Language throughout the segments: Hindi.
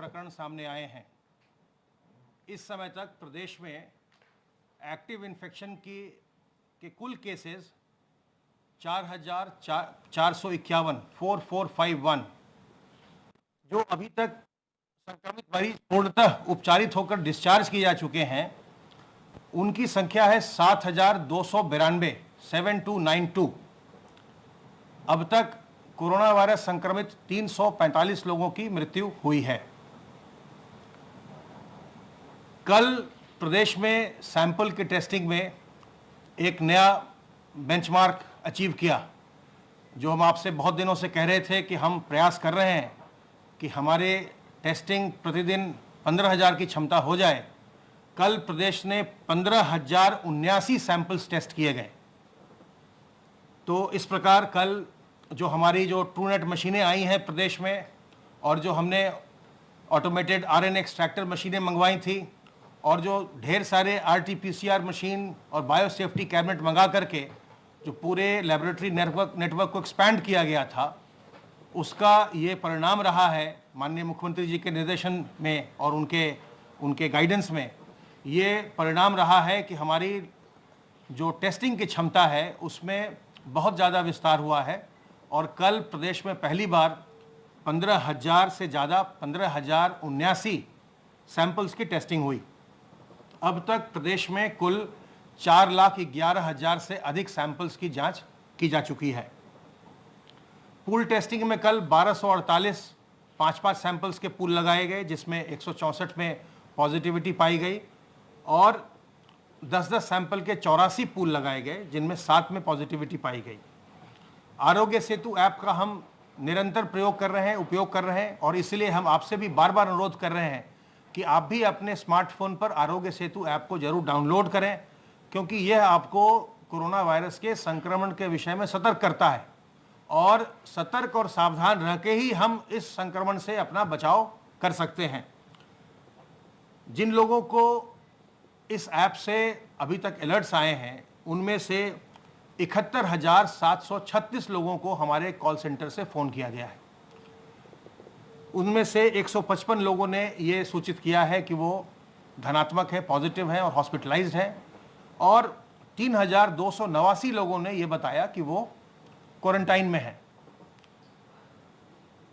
प्रकरण सामने आए हैं। इस समय तक प्रदेश में एक्टिव इन्फेक्शन के कुल केसेस 4,451 जो अभी तक संक्रमित मरीज पूर्णतः उपचारित होकर डिस्चार्ज किए जा चुके हैं, उनकी संख्या है 7,292 7292। अब तक कोरोना वायरस संक्रमित 345 लोगों की मृत्यु हुई है। कल प्रदेश में सैंपल की टेस्टिंग में एक नया बेंचमार्क अचीव किया, जो हम आपसे बहुत दिनों से कह रहे थे कि हम प्रयास कर रहे हैं कि हमारे टेस्टिंग प्रतिदिन 15,000 की क्षमता हो जाए। कल प्रदेश ने 15,079 सैंपल्स टेस्ट किए गए। तो इस प्रकार कल जो हमारी जो ट्रूनेट मशीनें आई हैं प्रदेश में, और जो हमने ऑटोमेटेड आरएनए एक्सट्रैक्टर मशीनें मंगवाई थी, और जो ढेर सारे आरटी-पीसीआर मशीन और बायो सेफ्टी कैबिनेट मंगा करके जो पूरे लेबोरेटरी नेटवर्क को एक्सपैंड किया गया था, उसका ये परिणाम रहा है। माननीय मुख्यमंत्री जी के निर्देशन में और उनके गाइडेंस में ये परिणाम रहा है कि हमारी जो टेस्टिंग की क्षमता है उसमें बहुत ज़्यादा विस्तार हुआ है। और कल प्रदेश में पहली बार 15,000 से ज़्यादा 15,079 सैंपल्स की टेस्टिंग हुई। अब तक प्रदेश में कुल 4,11,000 से अधिक सैंपल्स की जांच की जा चुकी है। पूल टेस्टिंग में कल 1248 5-5 सैंपल्स के पूल लगाए गए, जिसमें 164 में पॉजिटिविटी पाई गई, और 10-10 सैंपल के 84 पूल लगाए गए, जिनमें 7 में पॉजिटिविटी पाई गई। आरोग्य सेतु ऐप का हम निरंतर उपयोग कर रहे हैं, और इसलिए हम आपसे भी बार बार अनुरोध कर रहे हैं कि आप भी अपने स्मार्टफोन पर आरोग्य सेतु ऐप को जरूर डाउनलोड करें, क्योंकि यह आपको कोरोना वायरस के संक्रमण के विषय में सतर्क करता है, और सतर्क और सावधान रह के ही हम इस संक्रमण से अपना बचाव कर सकते हैं। जिन लोगों को इस ऐप से अभी तक अलर्ट्स आए हैं, उनमें से 71,736 लोगों को हमारे कॉल सेंटर से फ़ोन किया गया है। उनमें से 155 लोगों ने ये सूचित किया है कि वो धनात्मक है, पॉजिटिव हैं और हॉस्पिटलाइज्ड हैं, और 3,289 लोगों ने ये बताया कि वो क्वारंटाइन में हैं।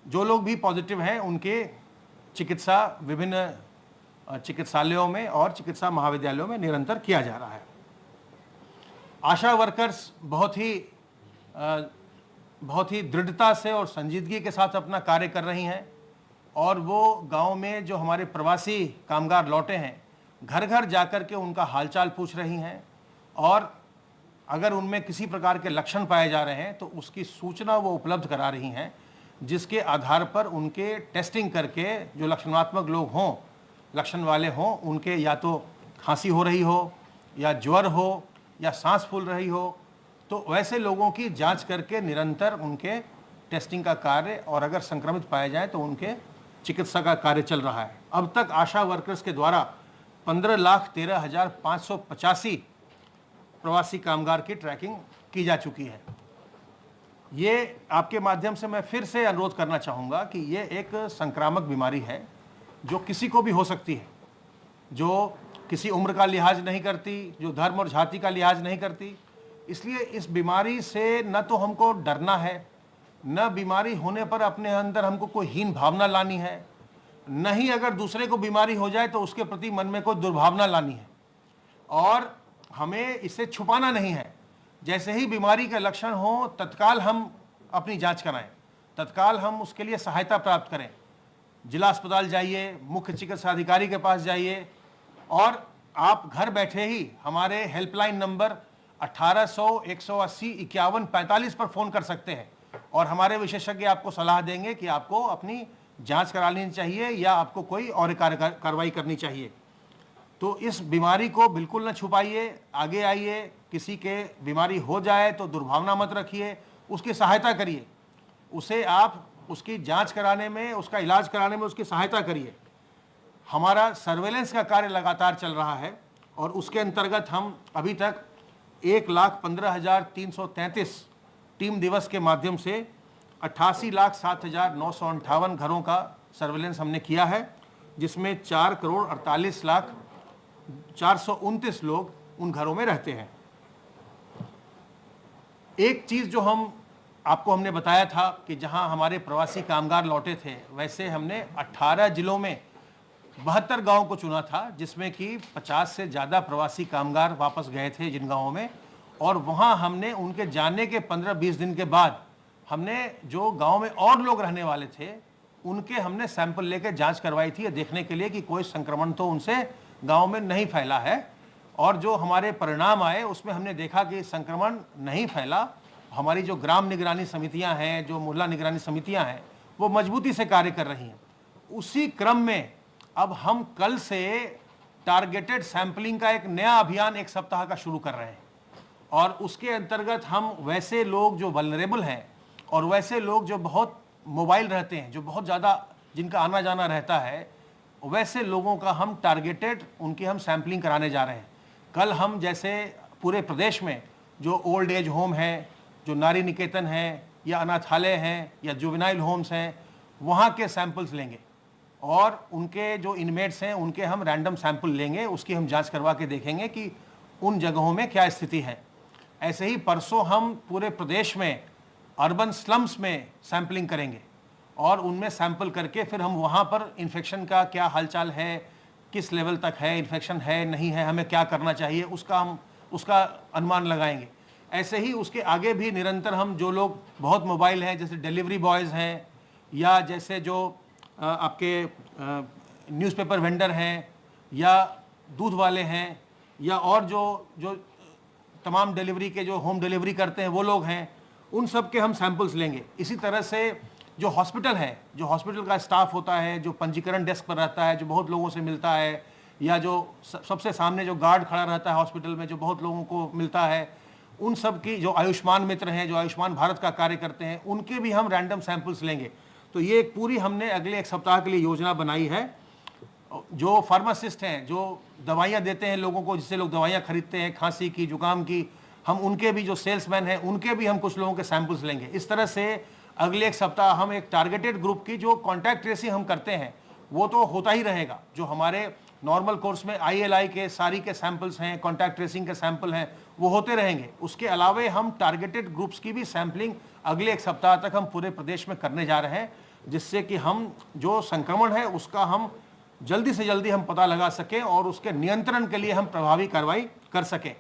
जो लोग भी पॉजिटिव हैं उनके चिकित्सा विभिन्न चिकित्सालयों में और चिकित्सा महाविद्यालयों में निरंतर किया जा रहा है। आशा वर्कर्स बहुत ही दृढ़ता से और संजीदगी के साथ अपना कार्य कर रही हैं, और वो गांव में जो हमारे प्रवासी कामगार लौटे हैं, घर घर जाकर के उनका हालचाल पूछ रही हैं, और अगर उनमें किसी प्रकार के लक्षण पाए जा रहे हैं तो उसकी सूचना वो उपलब्ध करा रही हैं, जिसके आधार पर उनके टेस्टिंग करके जो लक्षणात्मक लोग हों, लक्षण वाले हों, उनके या तो खांसी हो रही हो, या ज्वर हो, या सांस फूल रही हो, तो वैसे लोगों की जांच करके निरंतर उनके टेस्टिंग का कार्य, और अगर संक्रमित पाए जाए तो उनके चिकित्सा का कार्य चल रहा है। अब तक आशा वर्कर्स के द्वारा 15,13,585 प्रवासी कामगार की ट्रैकिंग की जा चुकी है। ये आपके माध्यम से मैं फिर से अनुरोध करना चाहूँगा कि ये एक संक्रामक बीमारी है जो किसी को भी हो सकती है, जो किसी उम्र का लिहाज नहीं करती, जो धर्म और जाति का लिहाज नहीं करती। इसलिए इस बीमारी से न तो हमको डरना है, न बीमारी होने पर अपने अंदर हमको कोई हीन भावना लानी है, न ही अगर दूसरे को बीमारी हो जाए तो उसके प्रति मन में कोई दुर्भावना लानी है, और हमें इसे छुपाना नहीं है। जैसे ही बीमारी के लक्षण हो तत्काल हम अपनी जांच कराएं, तत्काल हम उसके लिए सहायता प्राप्त करें। जिला अस्पताल जाइए, मुख्य चिकित्सा अधिकारी के पास जाइए, और आप घर बैठे ही हमारे हेल्पलाइन नंबर 1800 180 51 45 पर फ़ोन कर सकते हैं, और हमारे विशेषज्ञ आपको सलाह देंगे कि आपको अपनी जांच करा लेनी चाहिए या आपको कोई और कार्रवाई करनी चाहिए। तो इस बीमारी को बिल्कुल न छुपाइए, आगे आइए। किसी के बीमारी हो जाए तो दुर्भावना मत रखिए, उसकी सहायता करिए, उसे आप उसकी जांच कराने में, उसका इलाज कराने में उसकी सहायता करिए। हमारा सर्वेलेंस का कार्य लगातार चल रहा है, और उसके अंतर्गत हम अभी तक 1,15,333 टीम दिवस के माध्यम से 88,07,958 घरों का सर्वेलेंस हमने किया है, जिसमें 4,48,429 लोग उन घरों में रहते हैं। एक चीज़ जो हमने बताया था कि जहां हमारे प्रवासी कामगार लौटे थे, वैसे हमने 18 जिलों में 72 गांवों को चुना था, जिसमें कि 50 से ज़्यादा प्रवासी कामगार वापस गए थे जिन गांवों में, और वहां हमने उनके जाने के 15-20 दिन के बाद हमने जो गांव में और लोग रहने वाले थे उनके हमने सैंपल लेकर जांच करवाई थी, देखने के लिए कि कोई संक्रमण तो उनसे गांव में नहीं फैला है। और जो हमारे परिणाम आए उसमें हमने देखा कि संक्रमण नहीं फैला। हमारी जो ग्राम निगरानी समितियां हैं, जो मोहल्ला निगरानी समितियां हैं, वो मजबूती से कार्य कर रही हैं। उसी क्रम में अब हम कल से टारगेटेड सैंपलिंग का एक नया अभियान 1 सप्ताह का शुरू कर रहे हैं, और उसके अंतर्गत हम वैसे लोग जो वल्नरेबल हैं और वैसे लोग जो बहुत मोबाइल रहते हैं, जो बहुत ज़्यादा जिनका आना जाना रहता है, वैसे लोगों का हम टारगेटेड उनकी हम सैंपलिंग कराने जा रहे हैं। कल हम जैसे पूरे प्रदेश में जो ओल्ड एज होम है, जो नारी निकेतन है, या अनाथालय हैं, या जुवेनाइल होम्स हैं, वहाँ के सैंपल्स लेंगे, और उनके जो इनमेट्स हैं उनके हम रैंडम सैंपल लेंगे, उसकी हम जांच करवा के देखेंगे कि उन जगहों में क्या स्थिति है। ऐसे ही परसों हम पूरे प्रदेश में अर्बन स्लम्स में सैंपलिंग करेंगे, और उनमें सैंपल करके फिर हम वहाँ पर इन्फेक्शन का क्या हालचाल है, किस लेवल तक है, इन्फेक्शन है नहीं है, हमें क्या करना चाहिए, हम उसका अनुमान लगाएंगे। ऐसे ही उसके आगे भी निरंतर हम जो लोग बहुत मोबाइल हैं, जैसे डिलीवरी बॉयज़ हैं, या जैसे जो आपके न्यूज़पेपर वेंडर हैं, या दूध वाले हैं, या और जो तमाम डिलीवरी के जो होम डिलीवरी करते हैं वो लोग हैं, उन सब के हम सैंपल्स लेंगे। इसी तरह से जो हॉस्पिटल है, जो हॉस्पिटल का स्टाफ होता है, जो पंजीकरण डेस्क पर रहता है, जो बहुत लोगों से मिलता है, या जो सबसे सामने जो गार्ड खड़ा रहता है हॉस्पिटल में, जो बहुत लोगों को मिलता है, उन सब की, जो आयुष्मान मित्र हैं, जो आयुष्मान भारत का कार्य करते हैं, उनके भी हम रैंडम सैंपल्स लेंगे। तो ये एक पूरी हमने अगले 1 सप्ताह के लिए योजना बनाई है। जो फार्मासिस्ट हैं, जो दवाइयाँ देते हैं लोगों को, जिससे लोग दवाइयाँ खरीदते हैं खांसी की, जुकाम की, हम उनके भी, जो सेल्समैन हैं उनके भी हम कुछ लोगों के सैंपल्स लेंगे। इस तरह से अगले 1 सप्ताह हम एक टारगेटेड ग्रुप की, जो कॉन्टैक्ट ट्रेसिंग हम करते हैं वो तो होता ही रहेगा, जो हमारे नॉर्मल कोर्स में ILI के सारी के सैंपल्स हैं, कॉन्टैक्ट ट्रेसिंग के सैंपल हैं, वो होते रहेंगे। उसके अलावा हम टारगेटेड ग्रुप्स की भी सैंपलिंग अगले 1 सप्ताह तक हम पूरे प्रदेश में करने जा रहे हैं, जिससे कि हम जो संक्रमण है उसका हम जल्दी से जल्दी हम पता लगा सकें और उसके नियंत्रण के लिए हम प्रभावी कार्रवाई कर सकें।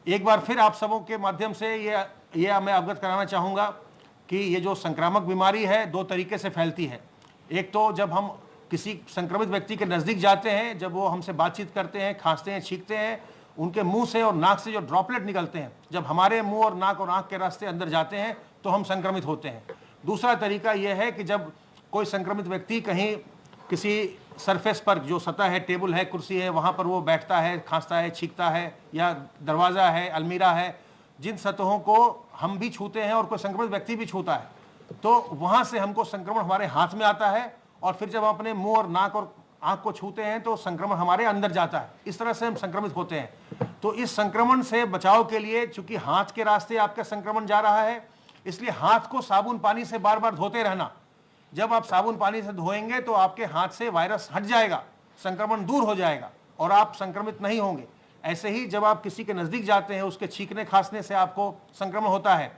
एक बार फिर आप सबों के माध्यम से ये मैं अवगत कराना चाहूँगा कि ये जो संक्रामक बीमारी है 2 तरीके से फैलती है। एक तो जब हम किसी संक्रमित व्यक्ति के नज़दीक जाते हैं, जब वो हमसे बातचीत करते हैं, खांसते हैं, छींकते हैं, उनके मुंह से और नाक से जो ड्रॉपलेट निकलते हैं, जब हमारे मुंह और नाक और आँख के रास्ते अंदर जाते हैं तो हम संक्रमित होते हैं। दूसरा तरीका यह है कि जब कोई संक्रमित व्यक्ति कहीं किसी सरफेस पर, जो सतह है, टेबल है, कुर्सी है, वहाँ पर वो बैठता है, खांसता है, छींकता है, या दरवाज़ा है, अलमीरा है, जिन सतहों को हम भी छूते हैं और कोई संक्रमित व्यक्ति भी छूता है, तो वहाँ से हमको संक्रमण हमारे हाथ में आता है, और फिर जब हम अपने मुंह और नाक और आँख को छूते हैं तो संक्रमण हमारे अंदर जाता है। इस तरह से हम संक्रमित होते हैं। तो इस संक्रमण से बचाव के लिए, चूंकि हाथ के रास्ते आपका संक्रमण जा रहा है, इसलिए हाथ को साबुन पानी से बार बार धोते रहना। जब आप साबुन पानी से धोएंगे तो आपके हाथ से वायरस हट जाएगा, संक्रमण दूर हो जाएगा और आप संक्रमित नहीं होंगे। ऐसे ही जब आप किसी के नज़दीक जाते हैं, उसके छींकने खांसने से आपको संक्रमण होता है,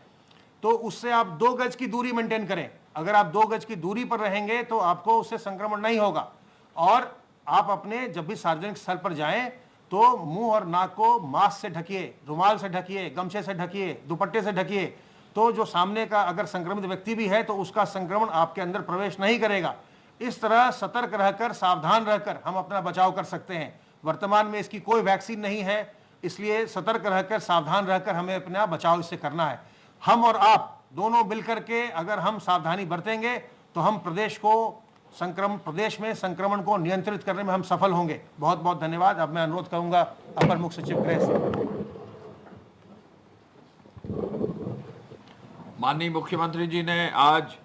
तो उससे आप 2 गज की दूरी मेंटेन करें। अगर आप 2 गज की दूरी पर रहेंगे तो आपको उससे संक्रमण नहीं होगा। और आप अपने जब भी सार्वजनिक स्थल पर जाएं तो मुंह और नाक को मास्क से ढकिए, रुमाल से ढकिए, गमछे से ढकिए, दुपट्टे से ढकिए, तो जो सामने का अगर संक्रमित व्यक्ति भी है तो उसका संक्रमण आपके अंदर प्रवेश नहीं करेगा। इस तरह सतर्क रहकर, सावधान रहकर हम अपना बचाव कर सकते हैं। वर्तमान में इसकी कोई वैक्सीन नहीं है, इसलिए सतर्क रहकर, सावधान रहकर हमें अपना बचाव इससे करना है। हम और आप दोनों मिलकर के अगर हम सावधानी बरतेंगे तो हम प्रदेश में संक्रमण को नियंत्रित करने में हम सफल होंगे। बहुत बहुत धन्यवाद। अब मैं अनुरोध करूंगा अपर मुख्य सचिव गृह से। माननीय मुख्यमंत्री जी ने आज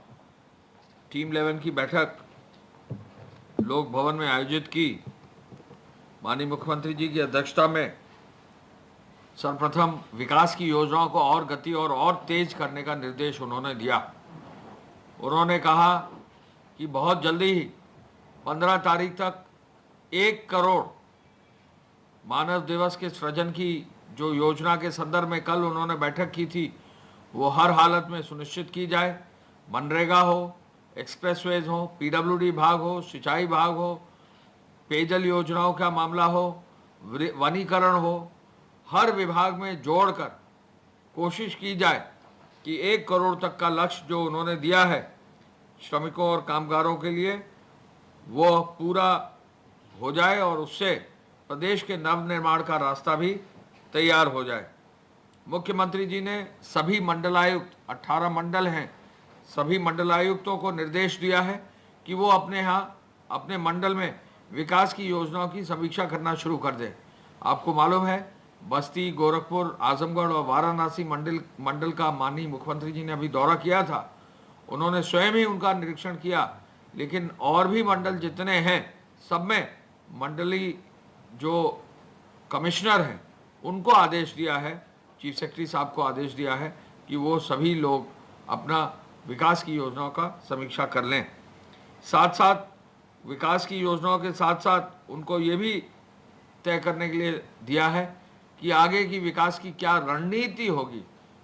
टीम 11 की बैठक लोक भवन में आयोजित की। माननीय मुख्यमंत्री जी की अध्यक्षता में सर्वप्रथम विकास की योजनाओं को और गति और तेज करने का निर्देश उन्होंने दिया। उन्होंने कहा कि बहुत जल्दी ही 15 तारीख तक 1 करोड़ मानव दिवस के सृजन की जो योजना के संदर्भ में कल उन्होंने बैठक की थी, वो हर हालत में सुनिश्चित की जाए। मनरेगा हो, एक्सप्रेसवेज हो, पीडब्ल्यूडी विभाग हो, सिंचाई विभाग हो, पेयजल योजनाओं का मामला हो, वनीकरण हो, हर विभाग में जोड़कर कोशिश की जाए कि 1 करोड़ तक का लक्ष्य जो उन्होंने दिया है श्रमिकों और कामगारों के लिए, वो पूरा हो जाए और उससे प्रदेश के नवनिर्माण का रास्ता भी तैयार हो जाए। मुख्यमंत्री जी ने सभी मंडलायुक्त, 18 मंडल हैं, सभी मंडलायुक्तों को निर्देश दिया है कि वो अपने मंडल में विकास की योजनाओं की समीक्षा करना शुरू कर दें। आपको मालूम है, बस्ती, गोरखपुर, आजमगढ़ और वाराणसी मंडल का माननीय मुख्यमंत्री जी ने अभी दौरा किया था। उन्होंने स्वयं ही उनका निरीक्षण किया, लेकिन और भी मंडल जितने हैं सब में मंडली जो कमिश्नर हैं उनको आदेश दिया है, चीफ सेक्रेटरी साहब को आदेश दिया है कि वो सभी लोग अपना विकास की योजनाओं का समीक्षा कर लें। साथ साथ विकास की योजनाओं के साथ साथ उनको ये भी तय करने के लिए दिया है कि आगे की विकास की क्या रणनीति होगी,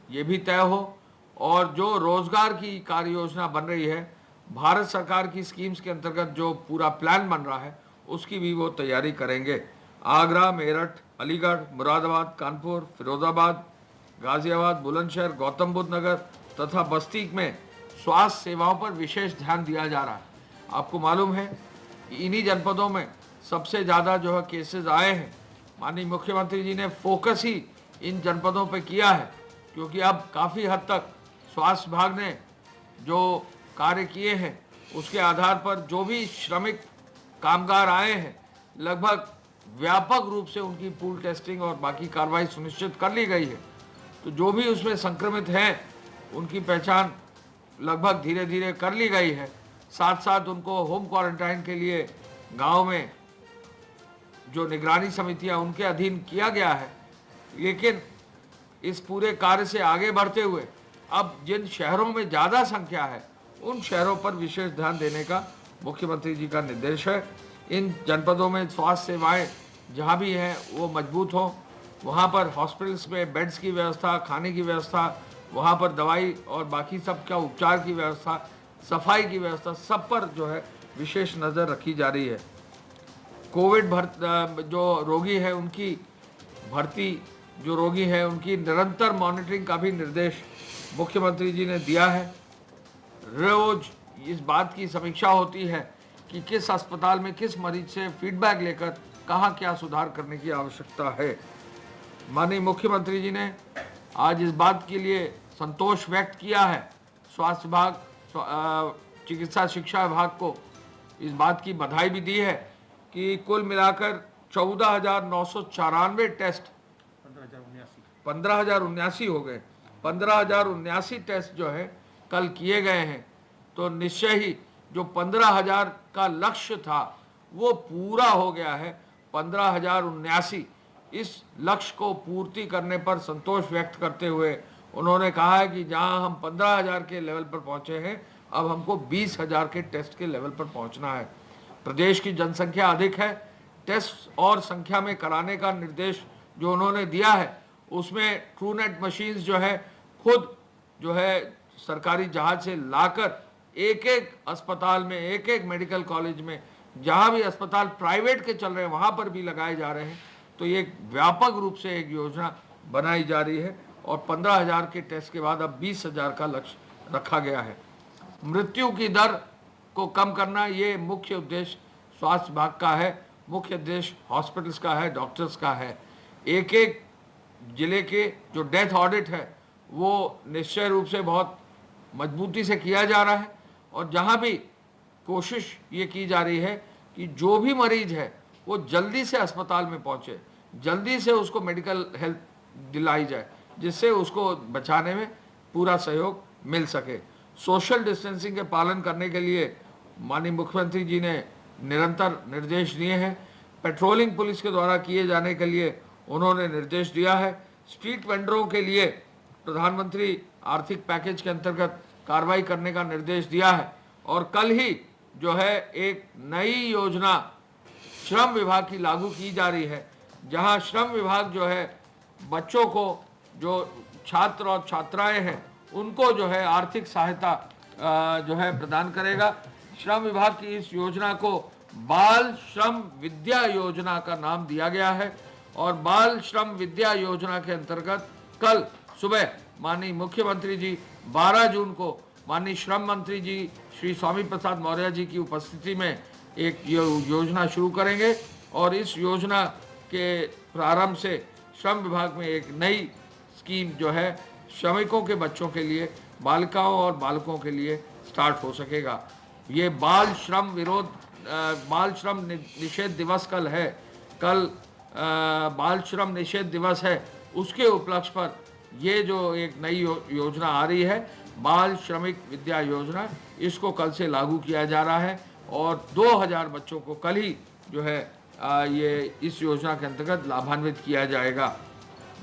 ये भी तय हो, और जो रोजगार की कार्य योजना बन रही है, भारत सरकार की स्कीम्स के अंतर्गत जो पूरा प्लान बन रहा है, उसकी भी वो तैयारी करेंगे। आगरा, मेरठ, अलीगढ़, मुरादाबाद, कानपुर, फिरोजाबाद, गाजियाबाद, बुलंदशहर, गौतम बुद्ध नगर तथा बस्ती में स्वास्थ्य सेवाओं पर विशेष ध्यान दिया जा रहा है। आपको मालूम है इन्हीं जनपदों में सबसे ज़्यादा जो है केसेस आए हैं। माननीय मुख्यमंत्री जी ने फोकस ही इन जनपदों पर किया है, क्योंकि अब काफ़ी हद तक स्वास्थ्य विभाग ने जो कार्य किए हैं उसके आधार पर जो भी श्रमिक कामगार आए हैं, लगभग व्यापक रूप से उनकी पूल टेस्टिंग और बाकी कार्रवाई सुनिश्चित कर ली गई है। तो जो भी उसमें संक्रमित हैं उनकी पहचान लगभग धीरे धीरे कर ली गई है। साथ साथ उनको होम क्वारंटाइन के लिए गांव में जो निगरानी समितियां उनके अधीन किया गया है। लेकिन इस पूरे कार्य से आगे बढ़ते हुए अब जिन शहरों में ज़्यादा संख्या है उन शहरों पर विशेष ध्यान देने का मुख्यमंत्री जी का निर्देश है। इन जनपदों में स्वास्थ्य सेवाएं जहां भी हैं वो मजबूत हों, वहां पर हॉस्पिटल्स में बेड्स की व्यवस्था, खाने की व्यवस्था, वहां पर दवाई और बाकी सब का उपचार की व्यवस्था, सफाई की व्यवस्था, सब पर जो है विशेष नज़र रखी जा रही है। कोविड जो रोगी है उनकी भर्ती, जो रोगी है उनकी निरंतर मॉनिटरिंग का भी निर्देश मुख्यमंत्री जी ने दिया है। रोज इस बात की समीक्षा होती है कि किस अस्पताल में किस मरीज से फीडबैक लेकर कहाँ क्या सुधार करने की आवश्यकता है। माननीय मुख्यमंत्री जी ने आज इस बात के लिए संतोष व्यक्त किया है, स्वास्थ्य विभाग, चिकित्सा शिक्षा विभाग को इस बात की बधाई भी दी है कि कुल मिलाकर 14,994 टेस्ट 15,079 हो गए। 15,079 टेस्ट जो है कल किए गए हैं। तो निश्चय ही जो 15,000 का लक्ष्य था वो पूरा हो गया है। 15,079 इस लक्ष्य को पूर्ति करने पर संतोष व्यक्त करते हुए उन्होंने कहा है कि जहां हम 15,000 के लेवल पर पहुंचे हैं, अब हमको 20,000 के टेस्ट के लेवल पर पहुंचना है। प्रदेश की जनसंख्या अधिक है, टेस्ट और संख्या में कराने का निर्देश जो उन्होंने दिया है उसमें ट्रूनेट मशीन्स जो है खुद जो है सरकारी जहाज से लाकर एक एक अस्पताल में, एक एक मेडिकल कॉलेज में, जहां भी अस्पताल प्राइवेट के चल रहे हैं वहां पर भी लगाए जा रहे हैं। तो ये व्यापक रूप से एक योजना बनाई जा रही है और 15,000 के टेस्ट के बाद अब 20,000 का लक्ष्य रखा गया है। मृत्यु की दर को कम करना ये मुख्य उद्देश्य स्वास्थ्य विभाग का है, मुख्य उद्देश्य हॉस्पिटल्स का है, डॉक्टर्स का है। एक एक जिले के जो डेथ ऑडिट है वो निश्चय रूप से बहुत मजबूती से किया जा रहा है और जहां भी कोशिश ये की जा रही है कि जो भी मरीज है वो जल्दी से अस्पताल में पहुंचे, जल्दी से उसको मेडिकल हेल्प दिलाई जाए, जिससे उसको बचाने में पूरा सहयोग मिल सके। सोशल डिस्टेंसिंग के पालन करने के लिए माननीय मुख्यमंत्री जी ने निरंतर निर्देश दिए हैं। पेट्रोलिंग पुलिस के द्वारा किए जाने के लिए उन्होंने निर्देश दिया है। स्ट्रीट वेंडरों के लिए प्रधानमंत्री आर्थिक पैकेज के अंतर्गत कार्रवाई करने का निर्देश दिया है और कल ही जो है एक नई योजना श्रम विभाग की लागू की जा रही है, जहां श्रम विभाग जो है बच्चों को, जो छात्र और छात्राएं हैं, उनको जो है आर्थिक सहायता जो है प्रदान करेगा। श्रम विभाग की इस योजना को बाल श्रम विद्या योजना का नाम दिया गया है और बाल श्रम विद्या योजना के अंतर्गत कल सुबह माननीय मुख्यमंत्री जी 12 जून को माननीय श्रम मंत्री जी श्री स्वामी प्रसाद मौर्य जी की उपस्थिति में एक योजना शुरू करेंगे और इस योजना के प्रारंभ से श्रम विभाग में एक नई स्कीम जो है श्रमिकों के बच्चों के लिए, बालिकाओं और बालकों के लिए स्टार्ट हो सकेगा। ये बाल श्रम निषेध दिवस कल है, कल बाल श्रम निषेध दिवस है, उसके उपलक्ष्य पर ये जो एक नई योजना आ रही है, बाल श्रमिक विद्या योजना, इसको कल से लागू किया जा रहा है और 2000 बच्चों को कल ही जो है ये इस योजना के अंतर्गत लाभान्वित किया जाएगा।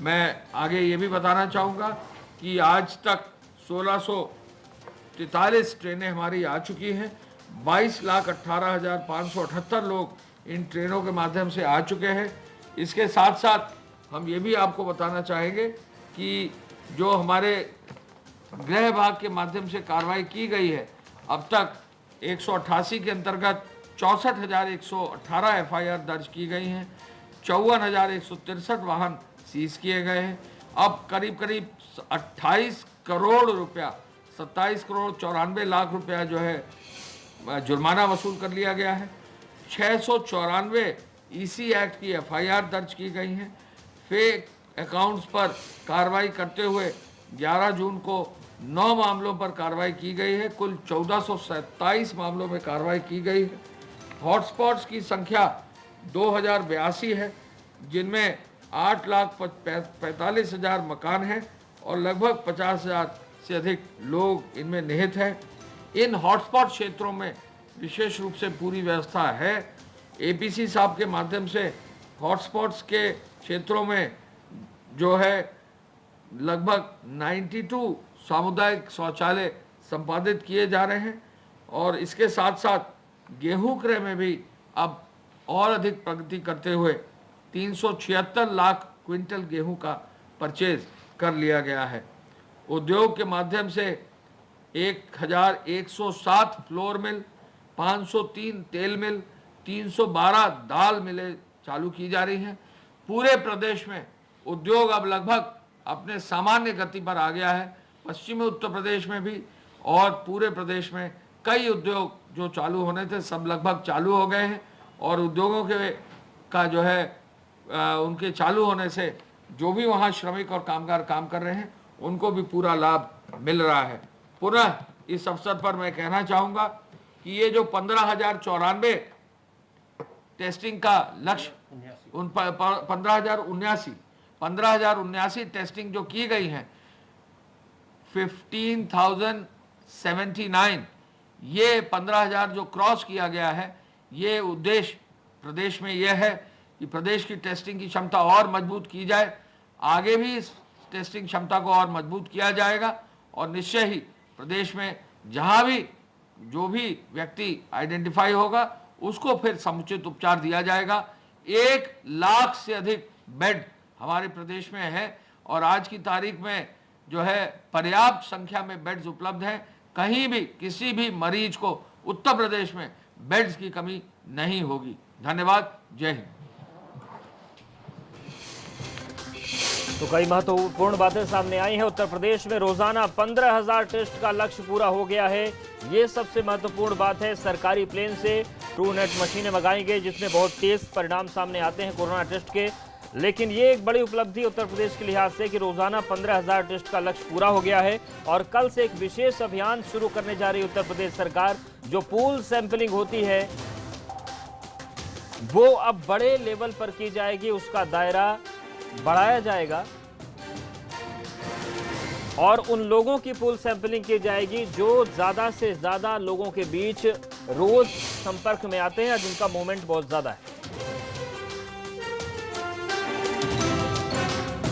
मैं आगे ये भी बताना चाहूँगा कि आज तक 1643 ट्रेनें हमारी आ चुकी हैं, 22,18,578 लोग इन ट्रेनों के माध्यम से आ चुके हैं। इसके साथ साथ हम ये भी आपको बताना चाहेंगे कि जो हमारे गृह विभाग के माध्यम से कार्रवाई की गई है, अब तक 188 के अंतर्गत 64,118 FIR दर्ज की गई हैं, 54,163 वाहन सीज किए गए हैं। अब करीब 28 करोड़ रुपया, 27 करोड़ 94 लाख रुपया जो है जुर्माना वसूल कर लिया गया है। 694 EC एक्ट की FIR दर्ज की गई हैं। फेक अकाउंट्स पर कार्रवाई करते हुए 11 जून को 9 मामलों पर कार्रवाई की गई है। कुल 1427 मामलों में कार्रवाई की गई है। हॉटस्पॉट्स की संख्या 2082 है, जिनमें 8,45,000 मकान हैं और लगभग 50,000 से अधिक लोग इनमें निहित हैं। इन हॉटस्पॉट क्षेत्रों में विशेष रूप से पूरी व्यवस्था है। APC साहब के माध्यम से हॉटस्पॉट्स के क्षेत्रों में जो है लगभग 92 सामुदायिक शौचालय संपादित किए जा रहे हैं और इसके साथ साथ गेहूं क्रय में भी अब और अधिक प्रगति करते हुए 376 लाख क्विंटल गेहूं का परचेज कर लिया गया है। उद्योग के माध्यम से 1,107 फ्लोर मिल, 503 तेल मिल, 312 दाल मिलें चालू की जा रही हैं। पूरे प्रदेश में उद्योग अब लगभग अपने सामान्य गति पर आ गया है। पश्चिमी उत्तर प्रदेश में भी और पूरे प्रदेश में कई उद्योग जो चालू होने थे सब लगभग चालू हो गए हैं और उद्योगों के का जो है उनके चालू होने से जो भी वहाँ श्रमिक और कामगार काम कर रहे हैं उनको भी पूरा लाभ मिल रहा है। पुनः इस अवसर पर मैं कहना चाहूँगा कि ये जो 15,094 टेस्टिंग का लक्ष्य, उन 15,079 टेस्टिंग जो की गई हैं, 15,079, ये 15,000 जो क्रॉस किया गया है, ये उद्देश्य प्रदेश में यह है कि प्रदेश की टेस्टिंग की क्षमता और मजबूत की जाए। आगे भी इस टेस्टिंग क्षमता को और मजबूत किया जाएगा और निश्चय ही प्रदेश में जहाँ भी जो भी व्यक्ति आइडेंटिफाई होगा उसको फिर समुचित उपचार दिया जाएगा। 1 लाख से अधिक बेड हमारे प्रदेश में है और आज की तारीख में जो है पर्याप्त संख्या में बेड्स उपलब्ध हैं। कहीं भी किसी भी मरीज को उत्तर प्रदेश में बेड्स की कमी नहीं होगी। धन्यवाद। जय हिंद। तो कई महत्वपूर्ण बातें सामने आई हैं। उत्तर प्रदेश में रोजाना 15,000 टेस्ट का लक्ष्य पूरा हो गया है, ये सबसे महत्वपूर्ण बात है। सरकारी प्लेन से ट्रूनेट मशीनें मंगाई गई जिसमें बहुत तेज परिणाम सामने आते हैं कोरोना टेस्ट के। लेकिन ये एक बड़ी उपलब्धि उत्तर प्रदेश के लिहाज से कि रोजाना 15,000 टेस्ट का लक्ष्य पूरा हो गया है और कल से एक विशेष अभियान शुरू करने जा रही है उत्तर प्रदेश सरकार। जो पूल सैंपलिंग होती है वो अब बड़े लेवल पर की जाएगी, उसका दायरा बढ़ाया जाएगा और उन लोगों की पूल सैंपलिंग की जाएगी जो ज्यादा से ज्यादा लोगों के बीच रोज संपर्क में आते हैं, जिनका मूवमेंट बहुत ज्यादा है।